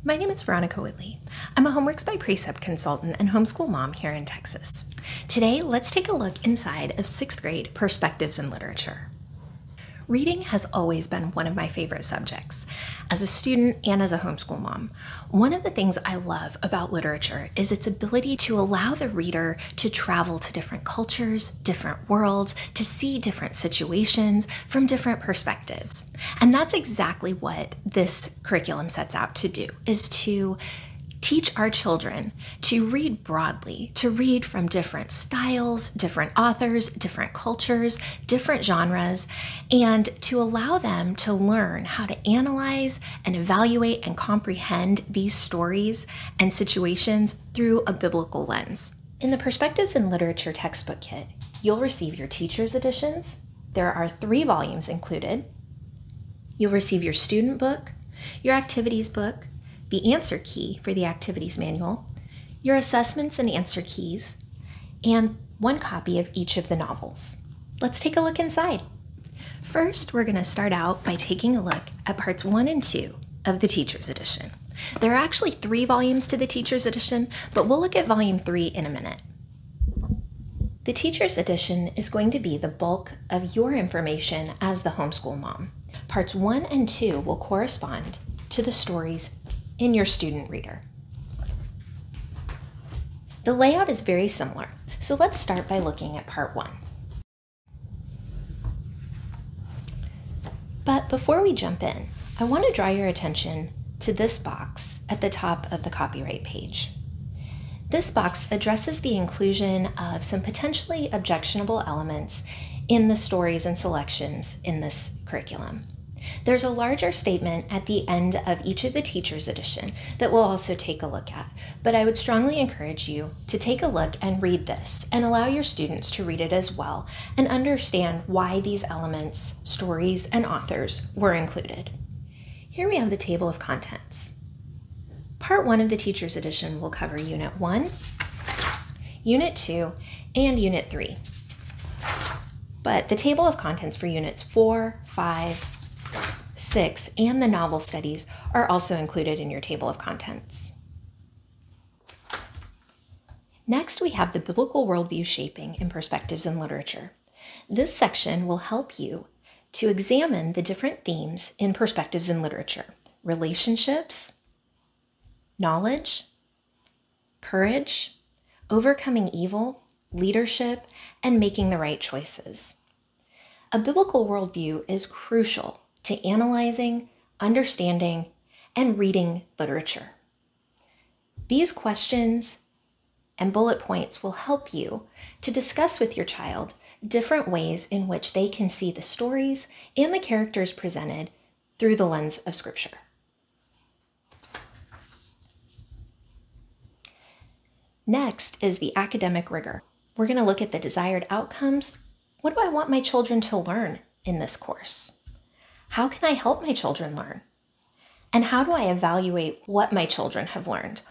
My name is Veronica Whitley. I'm a Homeworks by Precept consultant and homeschool mom here in Texas. Today, let's take a look inside of 6th grade Perspectives in Literature. Reading has always been one of my favorite subjects. As a student and as a homeschool mom, one of the things I love about literature is its ability to allow the reader to travel to different cultures, different worlds, to see different situations from different perspectives. And that's exactly what this curriculum sets out to do, is to teach our children to read broadly, to read from different styles, different authors, different cultures, different genres, and to allow them to learn how to analyze and evaluate and comprehend these stories and situations through a biblical lens. In the Perspectives in Literature textbook kit, you'll receive your teacher's editions. There are 3 volumes included. You'll receive your student book, your activities book, the answer key for the activities manual, your assessments and answer keys, and 1 copy of each of the novels. Let's take a look inside. First, we're going to start out by taking a look at parts 1 and 2 of the teacher's edition. There are actually 3 volumes to the teacher's edition, but we'll look at volume 3 in a minute. The teacher's edition is going to be the bulk of your information as the homeschool mom. Parts 1 and 2 will correspond to the stories in your student reader. The layout is very similar, so let's start by looking at part 1. But before we jump in, I want to draw your attention to this box at the top of the copyright page. This box addresses the inclusion of some potentially objectionable elements in the stories and selections in this curriculum. There's a larger statement at the end of each of the teacher's edition that we'll also take a look at, but I would strongly encourage you to take a look and read this and allow your students to read it as well and understand why these elements, stories, and authors were included. Here we have the table of contents. Part 1 of the teacher's edition will cover Unit 1, Unit 2, and Unit 3. But the table of contents for Units 4, 5, 6, and the novel studies are also included in your table of contents. Next, we have the biblical worldview shaping in Perspectives in Literature. This section will help you to examine the different themes in Perspectives in Literature: relationships, knowledge, courage, overcoming evil, leadership, and making the right choices. A biblical worldview is crucial to analyzing, understanding, and reading literature. These questions and bullet points will help you to discuss with your child different ways in which they can see the stories and the characters presented through the lens of Scripture. Next is the academic rigor. We're going to look at the desired outcomes. What do I want my children to learn in this course? How can I help my children learn? And how do I evaluate what my children have learned?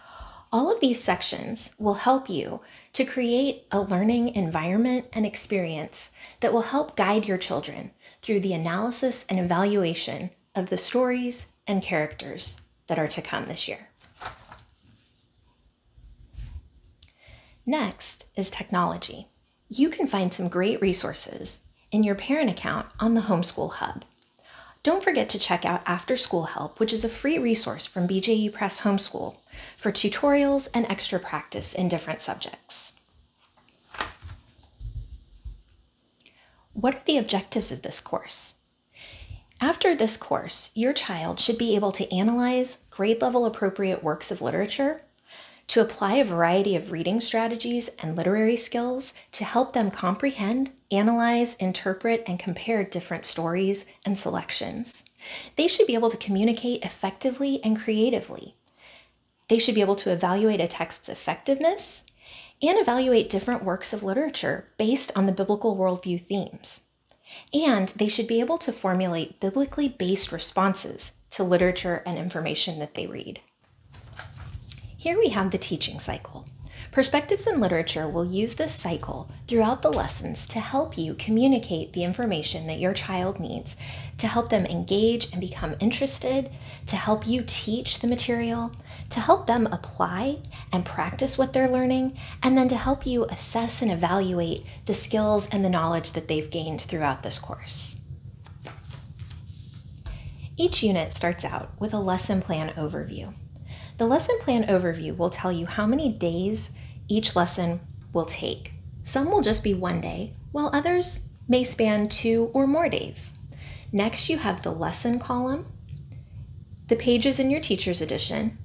All of these sections will help you to create a learning environment and experience that will help guide your children through the analysis and evaluation of the stories and characters that are to come this year. Next is technology. You can find some great resources in your parent account on the Homeschool Hub. Don't forget to check out After School Help, which is a free resource from BJU Press Homeschool for tutorials and extra practice in different subjects. What are the objectives of this course? After this course, your child should be able to analyze grade-level appropriate works of literature, to apply a variety of reading strategies and literary skills to help them comprehend, analyze, interpret, and compare different stories and selections. They should be able to communicate effectively and creatively. They should be able to evaluate a text's effectiveness and evaluate different works of literature based on the biblical worldview themes. And they should be able to formulate biblically based responses to literature and information that they read. Here we have the teaching cycle. Perspectives in Literature will use this cycle throughout the lessons to help you communicate the information that your child needs, to help them engage and become interested, to help you teach the material, to help them apply and practice what they're learning, and then to help you assess and evaluate the skills and the knowledge that they've gained throughout this course. Each unit starts out with a lesson plan overview. The lesson plan overview will tell you how many days each lesson will take. Some will just be 1 day, while others may span 2 or more days. Next, you have the lesson column, the pages in your teacher's edition,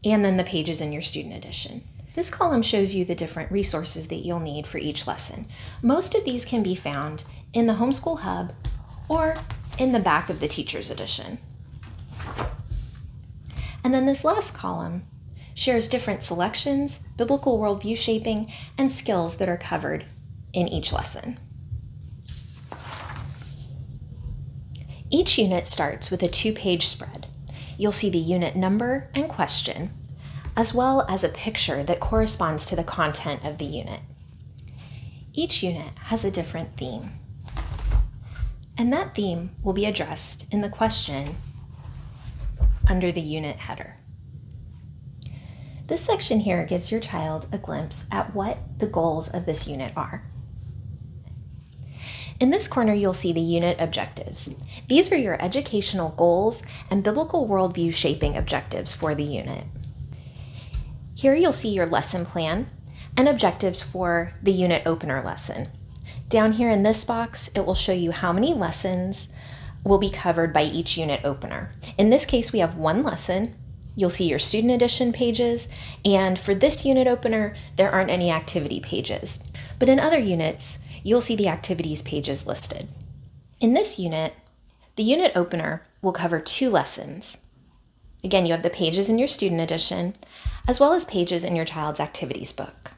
and then the pages in your student edition. This column shows you the different resources that you'll need for each lesson. Most of these can be found in the Homeschool Hub or in the back of the teacher's edition. And then this last column shares different selections, biblical worldview shaping, and skills that are covered in each lesson. Each unit starts with a 2-page spread. You'll see the unit number and question, as well as a picture that corresponds to the content of the unit. Each unit has a different theme, and that theme will be addressed in the question under the unit header. This section here gives your child a glimpse at what the goals of this unit are. In this corner, you'll see the unit objectives. These are your educational goals and biblical worldview shaping objectives for the unit. Here you'll see your lesson plan and objectives for the unit opener lesson. Down here in this box, it will show you how many lessons will be covered by each unit opener. In this case, we have 1 lesson. You'll see your student edition pages, and for this unit opener, there aren't any activity pages. But in other units, you'll see the activities pages listed. In this unit, the unit opener will cover 2 lessons. Again, you have the pages in your student edition, as well as pages in your child's activities book.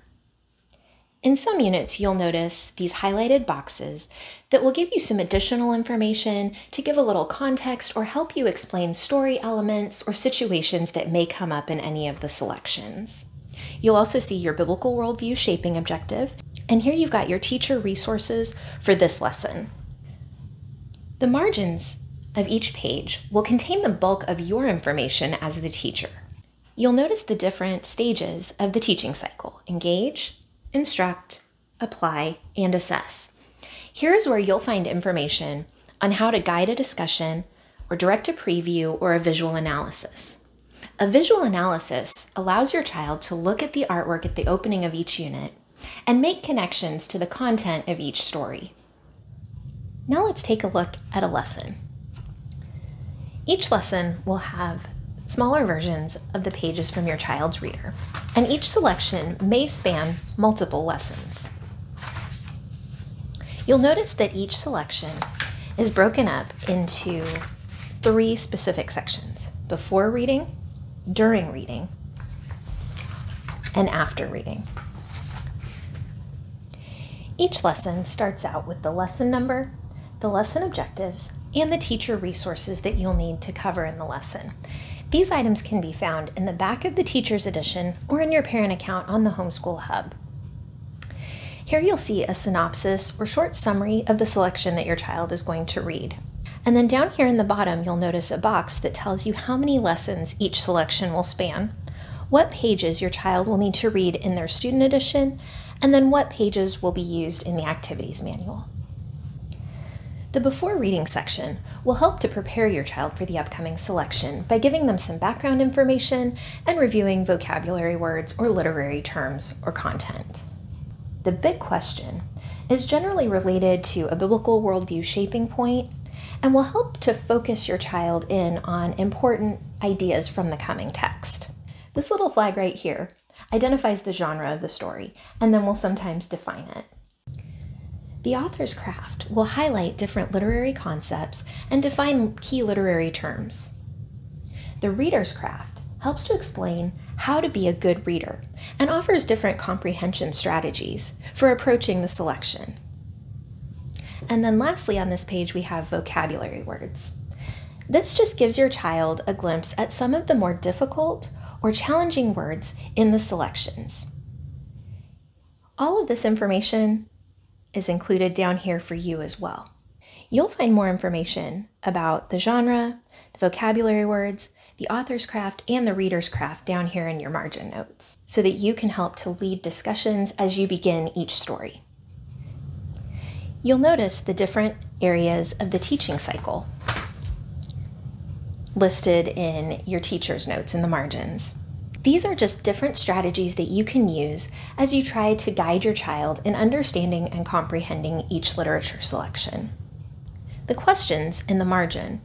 In some units, you'll notice these highlighted boxes that will give you some additional information to give a little context or help you explain story elements or situations that may come up in any of the selections. You'll also see your biblical worldview shaping objective, and here you've got your teacher resources for this lesson. The margins of each page will contain the bulk of your information as the teacher. You'll notice the different stages of the teaching cycle: engage, instruct, apply, and assess. Here is where you'll find information on how to guide a discussion or direct a preview or a visual analysis. A visual analysis allows your child to look at the artwork at the opening of each unit and make connections to the content of each story. Now let's take a look at a lesson. Each lesson will have smaller versions of the pages from your child's reader, and each selection may span multiple lessons. You'll notice that each selection is broken up into 3 specific sections: before reading, during reading, and after reading. Each lesson starts out with the lesson number, the lesson objectives, and the teacher resources that you'll need to cover in the lesson. These items can be found in the back of the teacher's edition or in your parent account on the Homeschool Hub. Here you'll see a synopsis or short summary of the selection that your child is going to read. And then down here in the bottom, you'll notice a box that tells you how many lessons each selection will span, what pages your child will need to read in their student edition, and then what pages will be used in the activities manual. The before reading section will help to prepare your child for the upcoming selection by giving them some background information and reviewing vocabulary words or literary terms or content. The big question is generally related to a biblical worldview shaping point and will help to focus your child in on important ideas from the coming text. This little flag right here identifies the genre of the story and then will sometimes define it. The author's craft will highlight different literary concepts and define key literary terms. The reader's craft helps to explain how to be a good reader and offers different comprehension strategies for approaching the selection. And then lastly on this page we have vocabulary words. This just gives your child a glimpse at some of the more difficult or challenging words in the selections. All of this information is included down here for you as well. You'll find more information about the genre, the vocabulary words, the author's craft, and the reader's craft down here in your margin notes, so that you can help to lead discussions as you begin each story. You'll notice the different areas of the teaching cycle listed in your teacher's notes in the margins. These are just different strategies that you can use as you try to guide your child in understanding and comprehending each literature selection. The questions in the margin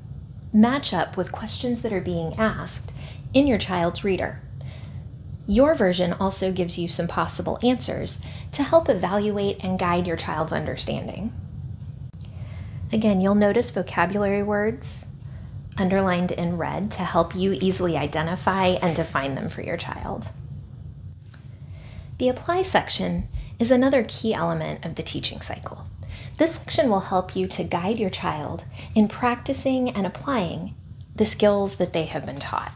match up with questions that are being asked in your child's reader. Your version also gives you some possible answers to help evaluate and guide your child's understanding. Again, you'll notice vocabulary words underlined in red to help you easily identify and define them for your child. The apply section is another key element of the teaching cycle. This section will help you to guide your child in practicing and applying the skills that they have been taught.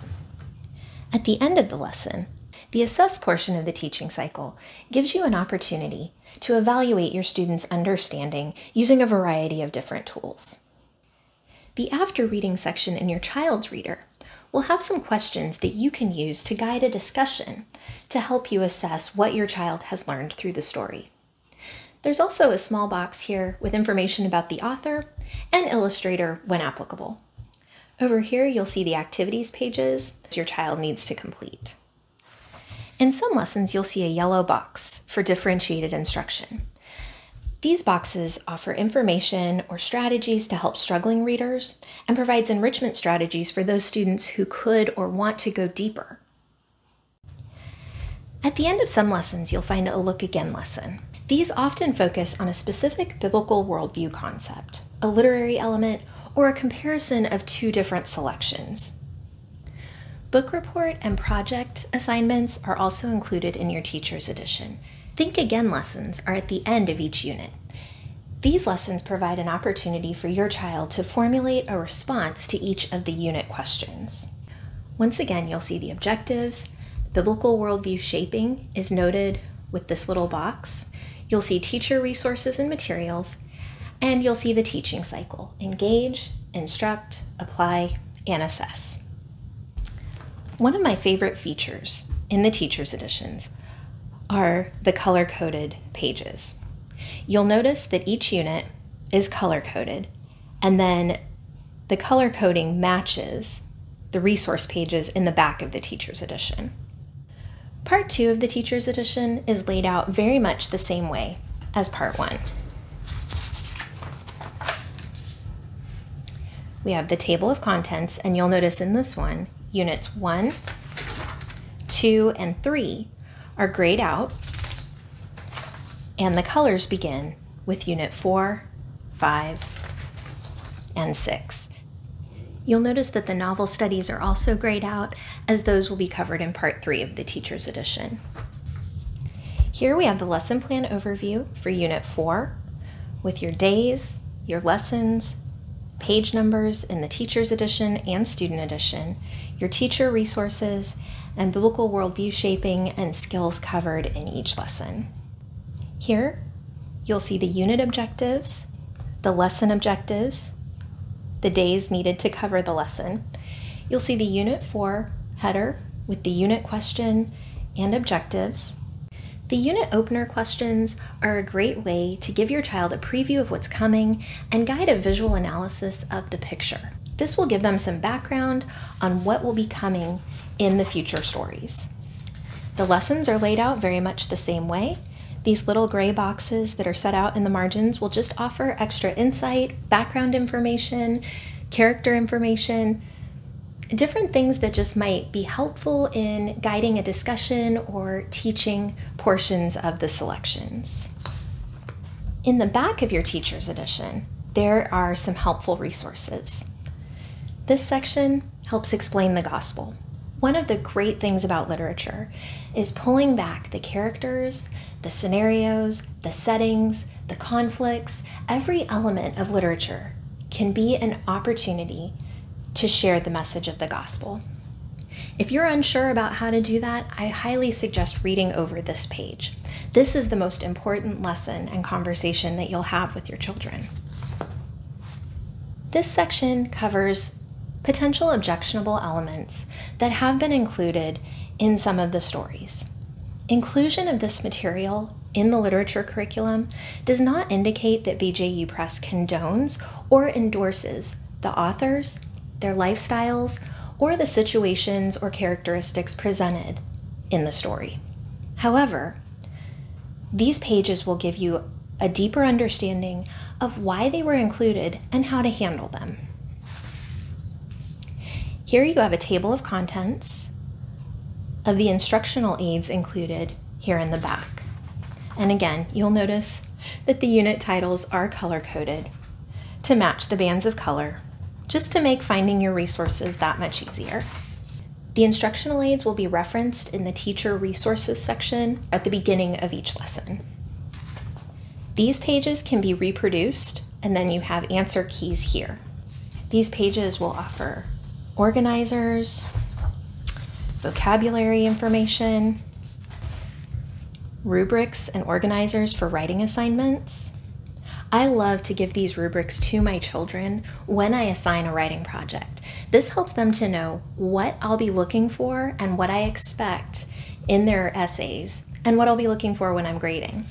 At the end of the lesson, the assess portion of the teaching cycle gives you an opportunity to evaluate your students' understanding using a variety of different tools. The after reading section in your child's reader will have some questions that you can use to guide a discussion to help you assess what your child has learned through the story. There's also a small box here with information about the author and illustrator when applicable. Over here, you'll see the activities pages your child needs to complete. In some lessons, you'll see a yellow box for differentiated instruction. These boxes offer information or strategies to help struggling readers and provides enrichment strategies for those students who could or want to go deeper. At the end of some lessons, you'll find a Look Again lesson. These often focus on a specific biblical worldview concept, a literary element, or a comparison of two different selections. Book report and project assignments are also included in your teacher's edition. Think Again lessons are at the end of each unit. These lessons provide an opportunity for your child to formulate a response to each of the unit questions. Once again, you'll see the objectives. Biblical worldview shaping is noted with this little box. You'll see teacher resources and materials, and you'll see the teaching cycle: engage, instruct, apply, and assess. One of my favorite features in the teacher's editions are the color-coded pages. You'll notice that each unit is color-coded, and then the color coding matches the resource pages in the back of the teacher's edition. Part 2 of the teacher's edition is laid out very much the same way as Part 1. We have the table of contents, and you'll notice in this one, Units 1, 2, and 3 are grayed out, and the colors begin with Unit 4, 5, and 6. You'll notice that the novel studies are also grayed out, as those will be covered in Part 3 of the teacher's edition. Here we have the lesson plan overview for Unit 4 with your days, your lessons, page numbers in the teacher's edition and student edition, your teacher resources, and biblical worldview shaping and skills covered in each lesson. Here, you'll see the unit objectives, the lesson objectives, the days needed to cover the lesson. You'll see the Unit 4 header with the unit question and objectives. The unit opener questions are a great way to give your child a preview of what's coming and guide a visual analysis of the picture. This will give them some background on what will be coming in the future stories. The lessons are laid out very much the same way. These little gray boxes that are set out in the margins will just offer extra insight, background information, character information, different things that just might be helpful in guiding a discussion or teaching portions of the selections. In the back of your teacher's edition, there are some helpful resources. This section helps explain the gospel. One of the great things about literature is pulling back the characters, the scenarios, the settings, the conflicts. Every element of literature can be an opportunity to share the message of the gospel. If you're unsure about how to do that, I highly suggest reading over this page. This is the most important lesson and conversation that you'll have with your children. This section covers potential objectionable elements that have been included in some of the stories. Inclusion of this material in the literature curriculum does not indicate that BJU Press condones or endorses the authors, their lifestyles, or the situations or characteristics presented in the story. However, these pages will give you a deeper understanding of why they were included and how to handle them. Here you have a table of contents of the instructional aids included here in the back. And again, you'll notice that the unit titles are color-coded to match the bands of color, just to make finding your resources that much easier. The instructional aids will be referenced in the teacher resources section at the beginning of each lesson. These pages can be reproduced, and then you have answer keys here. These pages will offer organizers, vocabulary information, rubrics and organizers for writing assignments. I love to give these rubrics to my children when I assign a writing project. This helps them to know what I'll be looking for and what I expect in their essays and what I'll be looking for when I'm grading.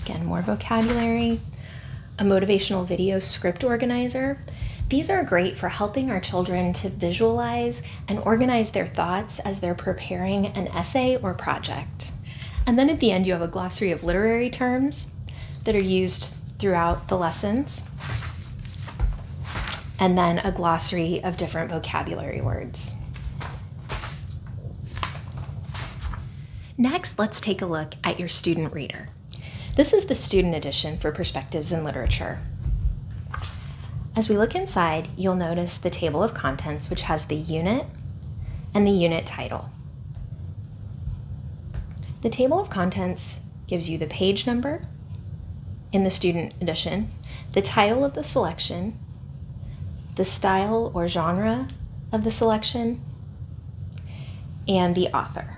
Again, more vocabulary, a motivational video script organizer. These are great for helping our children to visualize and organize their thoughts as they're preparing an essay or project. And then at the end, you have a glossary of literary terms that are used throughout the lessons, and then a glossary of different vocabulary words. Next, let's take a look at your student reader. This is the student edition for Perspectives in Literature. As we look inside, you'll notice the table of contents, which has the unit and the unit title. The table of contents gives you the page number in the student edition, the title of the selection, the style or genre of the selection, and the author.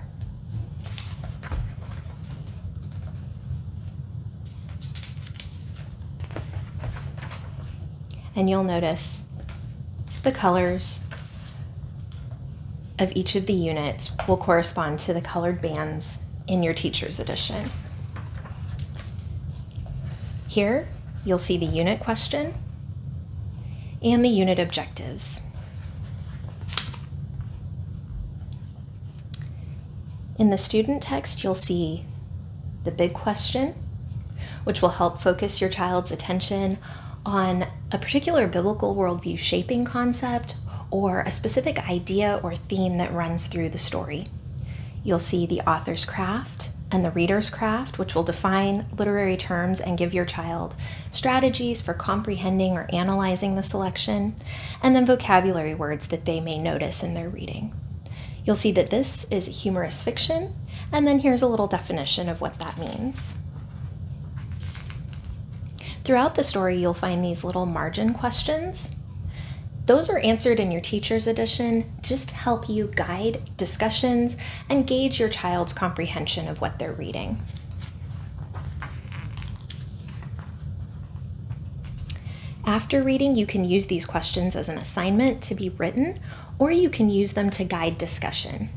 And you'll notice the colors of each of the units will correspond to the colored bands in your teacher's edition. Here, you'll see the unit question and the unit objectives. In the student text, you'll see the big question, which will help focus your child's attention on a particular biblical worldview shaping concept or a specific idea or theme that runs through the story. You'll see the author's craft and the reader's craft, which will define literary terms and give your child strategies for comprehending or analyzing the selection, and then vocabulary words that they may notice in their reading. You'll see that this is humorous fiction, and then here's a little definition of what that means. Throughout the story, you'll find these little margin questions. Those are answered in your teacher's edition just to help you guide discussions and gauge your child's comprehension of what they're reading. After reading, you can use these questions as an assignment to be written, or you can use them to guide discussion.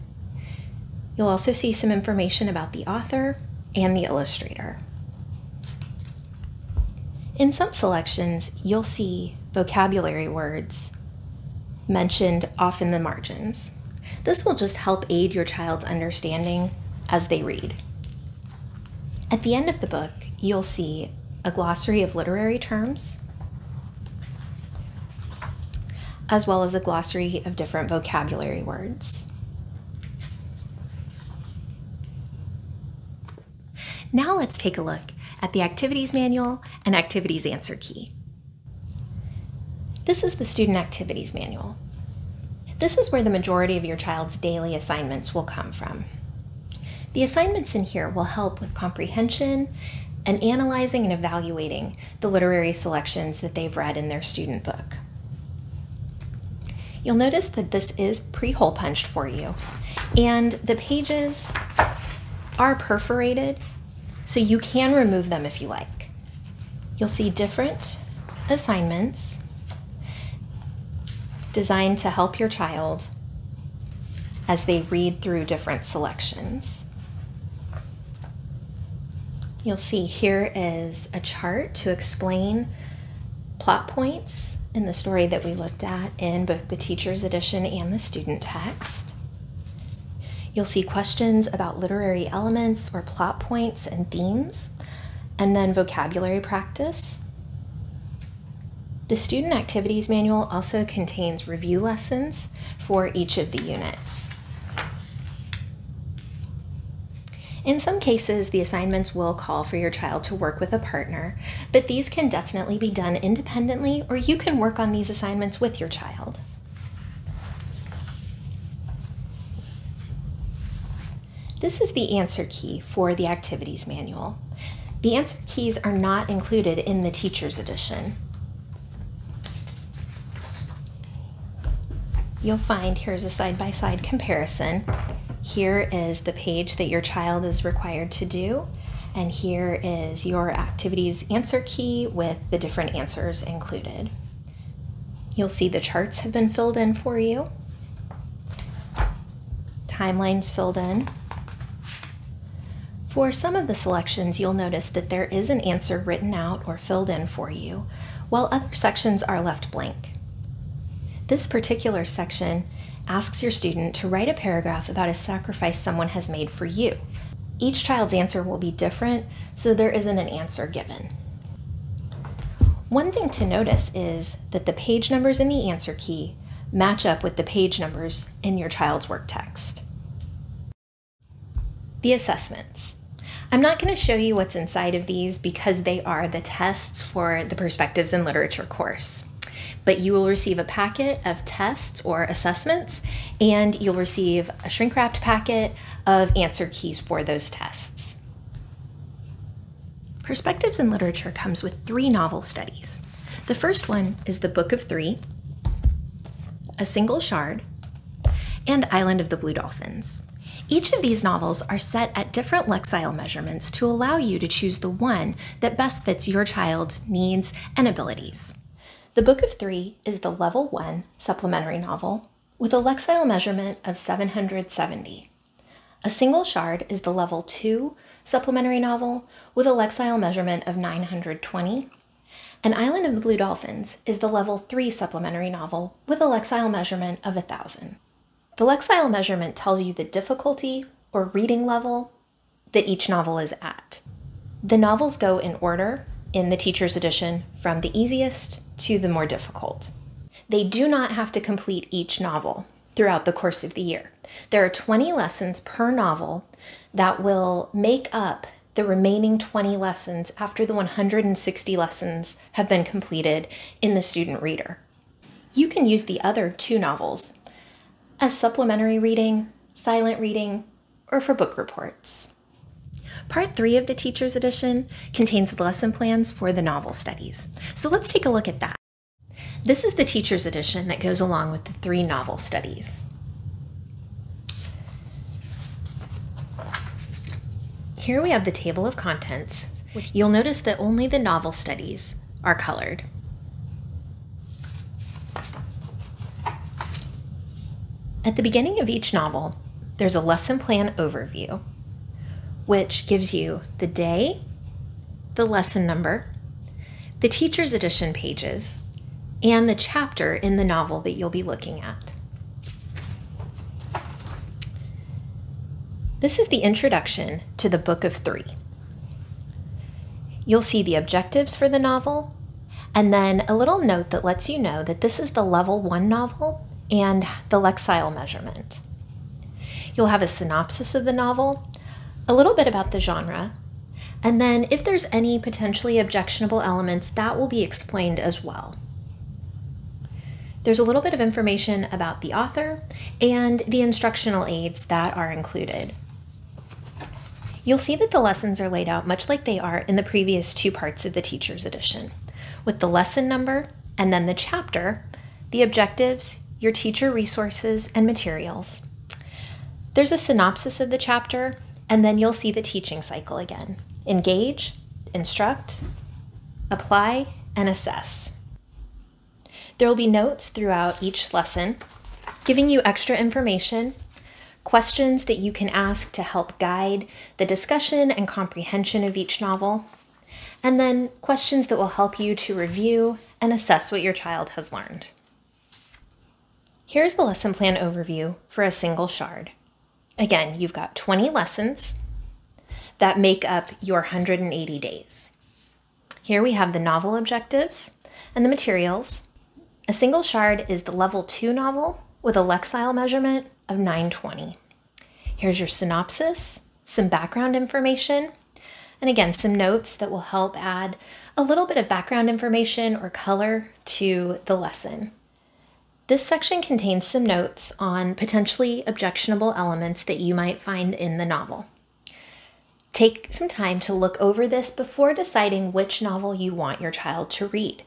You'll also see some information about the author and the illustrator. In some selections, you'll see vocabulary words mentioned off in the margins. This will just help aid your child's understanding as they read. At the end of the book, you'll see a glossary of literary terms, as well as a glossary of different vocabulary words. Now let's take a look at the activities manual and activities answer key. This is the student activities manual. This is where the majority of your child's daily assignments will come from. The assignments in here will help with comprehension and analyzing and evaluating the literary selections that they've read in their student book. You'll notice that this is pre-hole punched for you, and the pages are perforated, so you can remove them if you like. You'll see different assignments designed to help your child as they read through different selections. You'll see here is a chart to explain plot points in the story that we looked at in both the teacher's edition and the student text. You'll see questions about literary elements or plot points and themes, and then vocabulary practice. The student activities manual also contains review lessons for each of the units. In some cases, the assignments will call for your child to work with a partner, but these can definitely be done independently, or you can work on these assignments with your child. This is the answer key for the activities manual. The answer keys are not included in the teacher's edition. You'll find here's a side-by-side comparison. Here is the page that your child is required to do, and here is your activities answer key with the different answers included. You'll see the charts have been filled in for you, timelines filled in. For some of the selections, you'll notice that there is an answer written out or filled in for you, while other sections are left blank. This particular section asks your student to write a paragraph about a sacrifice someone has made for you. Each child's answer will be different, so there isn't an answer given. One thing to notice is that the page numbers in the answer key match up with the page numbers in your child's work text. The assessments. I'm not going to show you what's inside of these because they are the tests for the Perspectives in Literature course. But you will receive a packet of tests or assessments, and you'll receive a shrink-wrapped packet of answer keys for those tests. Perspectives in Literature comes with 3 novel studies. The first one is The Book of Three, A Single Shard, and Island of the Blue Dolphins. Each of these novels are set at different lexile measurements to allow you to choose the one that best fits your child's needs and abilities. The Book of Three is the Level 1 supplementary novel with a lexile measurement of 770. A Single Shard is the Level 2 supplementary novel with a lexile measurement of 920. And Island of the Blue Dolphins is the Level 3 supplementary novel with a lexile measurement of 1,000. The lexile measurement tells you the difficulty or reading level that each novel is at. The novels go in order in the teacher's edition from the easiest to the more difficult. They do not have to complete each novel throughout the course of the year. There are 20 lessons per novel that will make up the remaining 20 lessons after the 160 lessons have been completed in the student reader. You can use the other 2 novels as supplementary reading, silent reading, or for book reports. Part 3 of the Teacher's Edition contains lesson plans for the novel studies. So let's take a look at that. This is the Teacher's Edition that goes along with the 3 novel studies. Here we have the table of contents. You'll notice that only the novel studies are colored. At the beginning of each novel, there's a lesson plan overview, which gives you the day, the lesson number, the Teacher's Edition pages, and the chapter in the novel that you'll be looking at. This is the introduction to the Book of Three. You'll see the objectives for the novel, and then a little note that lets you know that this is the Level 1 novel and the lexile measurement. You'll have a synopsis of the novel, a little bit about the genre, and then if there's any potentially objectionable elements, that will be explained as well. There's a little bit of information about the author and the instructional aids that are included. You'll see that the lessons are laid out much like they are in the previous 2 parts of the Teacher's Edition, with the lesson number and then the chapter, the objectives, your teacher resources and materials. There's a synopsis of the chapter, and then you'll see the teaching cycle again. Engage, instruct, apply, and assess. There will be notes throughout each lesson, giving you extra information, questions that you can ask to help guide the discussion and comprehension of each novel, and then questions that will help you to review and assess what your child has learned. Here's the lesson plan overview for a single shard. Again, you've got 20 lessons that make up your 180 days. Here we have the novel objectives and the materials. A single shard is the level 2 novel with a Lexile measurement of 920. Here's your synopsis, some background information, and again, some notes that will help add a little bit of background information or color to the lesson. This section contains some notes on potentially objectionable elements that you might find in the novel. Take some time to look over this before deciding which novel you want your child to read,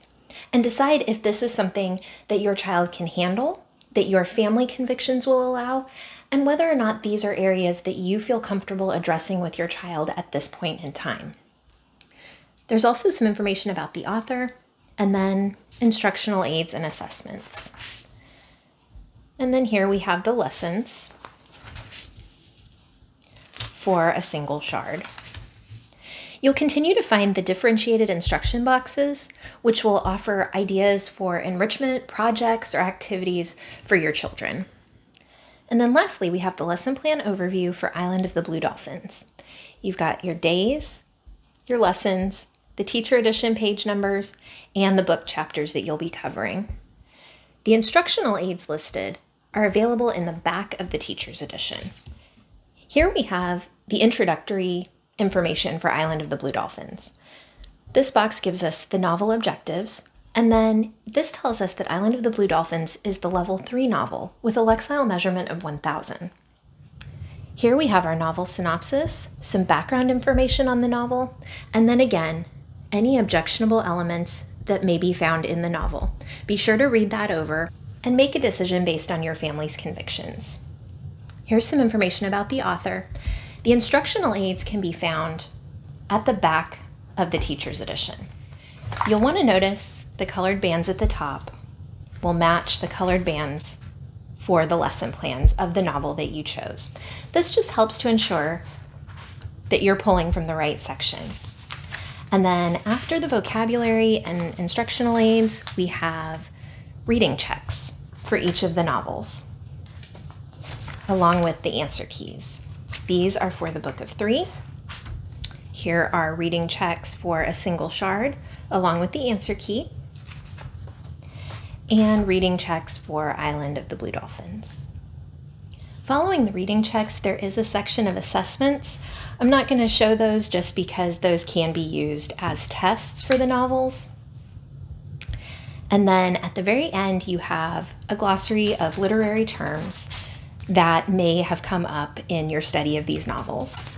and decide if this is something that your child can handle, that your family convictions will allow, and whether or not these are areas that you feel comfortable addressing with your child at this point in time. There's also some information about the author, and then instructional aids and assessments. And then here we have the lessons for a single shard. You'll continue to find the differentiated instruction boxes, which will offer ideas for enrichment, projects, or activities for your children. And then lastly, we have the lesson plan overview for Island of the Blue Dolphins. You've got your days, your lessons, the teacher edition page numbers, and the book chapters that you'll be covering. The instructional aids listed are available in the back of the teacher's edition. Here we have the introductory information for Island of the Blue Dolphins. This box gives us the novel objectives, and then this tells us that Island of the Blue Dolphins is the level 3 novel with a Lexile measurement of 1000. Here we have our novel synopsis, some background information on the novel, and then again, any objectionable elements that may be found in the novel. Be sure to read that over and make a decision based on your family's convictions. Here's some information about the author. The instructional aids can be found at the back of the teacher's edition. You'll want to notice the colored bands at the top will match the colored bands for the lesson plans of the novel that you chose. This just helps to ensure that you're pulling from the right section. And then after the vocabulary and instructional aids, we have reading checks for each of the novels, along with the answer keys. These are for the Book of 3. Here are reading checks for a single shard, along with the answer key, and reading checks for Island of the Blue Dolphins. Following the reading checks, there is a section of assessments. I'm not going to show those just because those can be used as tests for the novels. And then at the very end, you have a glossary of literary terms that may have come up in your study of these novels.